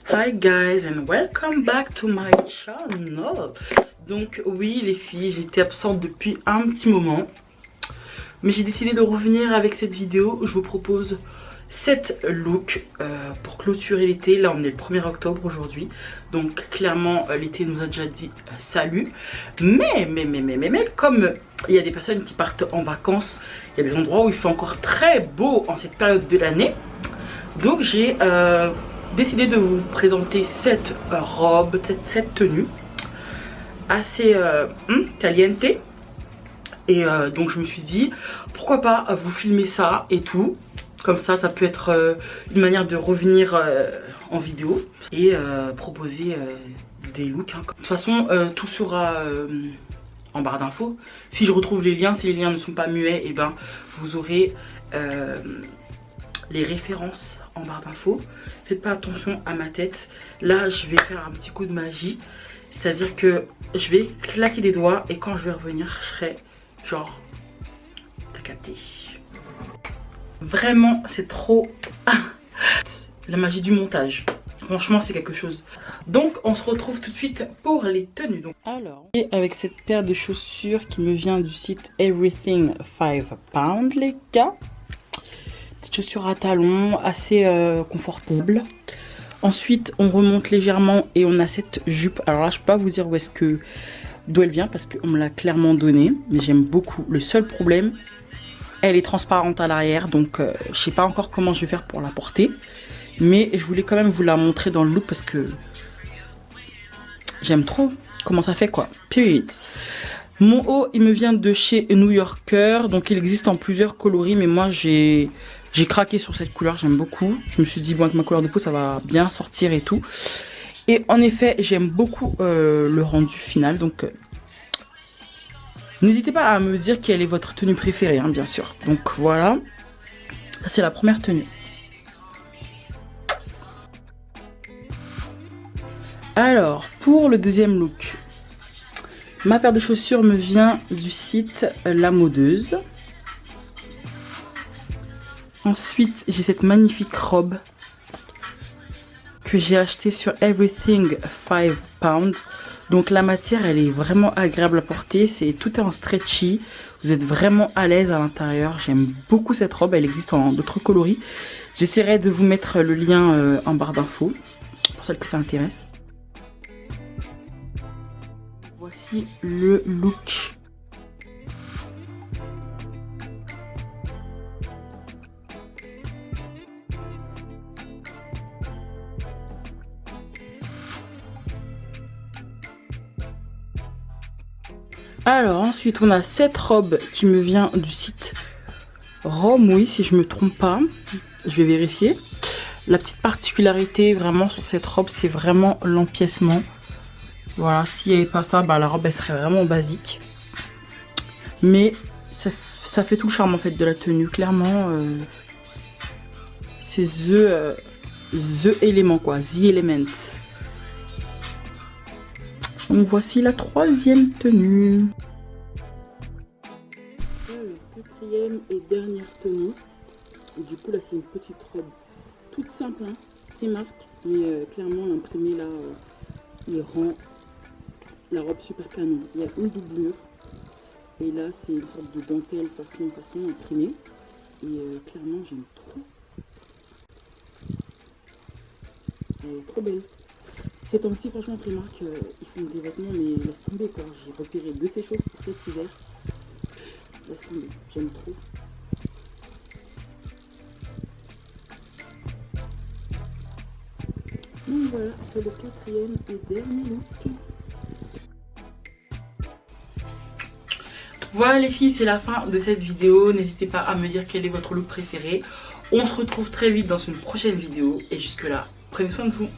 Hi guys and welcome back to my channel. Donc oui les filles, j'étais absente depuis un petit moment, mais j'ai décidé de revenir avec cette vidéo. Je vous propose 7 looks pour clôturer l'été. Là on est le 1er octobre aujourd'hui, donc clairement l'été nous a déjà dit salut. Mais comme il y a des personnes qui partent en vacances, il y a des endroits où il fait encore très beau en cette période de l'année. Donc j'ai décidé de vous présenter cette robe, cette tenue assez caliente. Et donc je me suis dit pourquoi pas vous filmer ça et tout. Comme ça, ça peut être une manière de revenir en vidéo et proposer des looks. De toute façon, tout sera en barre d'infos. Si je retrouve les liens, si les liens ne sont pas muets, et ben vous aurez les références en barre d'infos. Faites pas attention à ma tête. Là, je vais faire un petit coup de magie. C'est-à-dire que je vais claquer des doigts et quand je vais revenir, je serai genre... T'as capté. Vraiment, c'est trop... la magie du montage. Franchement, c'est quelque chose. Donc, on se retrouve tout de suite pour les tenues. Donc, alors, et avec cette paire de chaussures qui me vient du site Everything 5 Pound, les gars. Petite chaussure à talons, assez confortable. Ensuite, on remonte légèrement et on a cette jupe. Alors là, je peux pas vous dire d'où elle vient parce qu'on me l'a clairement donnée. Mais j'aime beaucoup. Le seul problème, elle est transparente à l'arrière. Donc, je sais pas encore comment je vais faire pour la porter. Mais je voulais quand même vous la montrer dans le look parce que j'aime trop comment ça fait quoi. Period. Mon haut, il me vient de chez New Yorker. Donc, il existe en plusieurs coloris. Mais moi, j'ai craqué sur cette couleur, j'aime beaucoup. Je me suis dit, bon, avec ma couleur de peau, ça va bien sortir et tout. Et en effet, j'aime beaucoup le rendu final. Donc, n'hésitez pas à me dire quelle est votre tenue préférée, hein, bien sûr. Donc, voilà. C'est la première tenue. Alors, pour le deuxième look, ma paire de chaussures me vient du site La Modeuse. Ensuite, j'ai cette magnifique robe que j'ai achetée sur Everything 5 Pound. Donc la matière, elle est vraiment agréable à porter. Tout est en stretchy. Vous êtes vraiment à l'aise à l'intérieur. J'aime beaucoup cette robe. Elle existe en d'autres coloris. J'essaierai de vous mettre le lien en barre d'infos pour celles que ça intéresse. Voici le look. Alors ensuite on a cette robe qui me vient du site Rome, oui si je me trompe pas, je vais vérifier. La petite particularité vraiment sur cette robe, c'est vraiment l'empiècement. Voilà, s'il n'y avait pas ça, bah, la robe elle serait vraiment basique. Mais ça fait tout le charme en fait de la tenue, clairement. C'est the élément quoi, the element. Donc voici la troisième tenue. Alors, quatrième et dernière tenue. Du coup là c'est une petite robe toute simple, hein, Primark, mais clairement l'imprimé là, il rend la robe super canon. Il y a une doublure et là c'est une sorte de dentelle façon imprimée et clairement j'aime trop. Elle est trop belle. Ces temps-ci, franchement, Primark, ils font des vêtements, mais laisse tomber quoi. J'ai repéré de ces choses pour cet hiver. Laisse tomber, j'aime trop. Donc voilà, c'est le quatrième et dernier look. Voilà les filles, c'est la fin de cette vidéo. N'hésitez pas à me dire quel est votre look préféré. On se retrouve très vite dans une prochaine vidéo. Et jusque là, prenez soin de vous.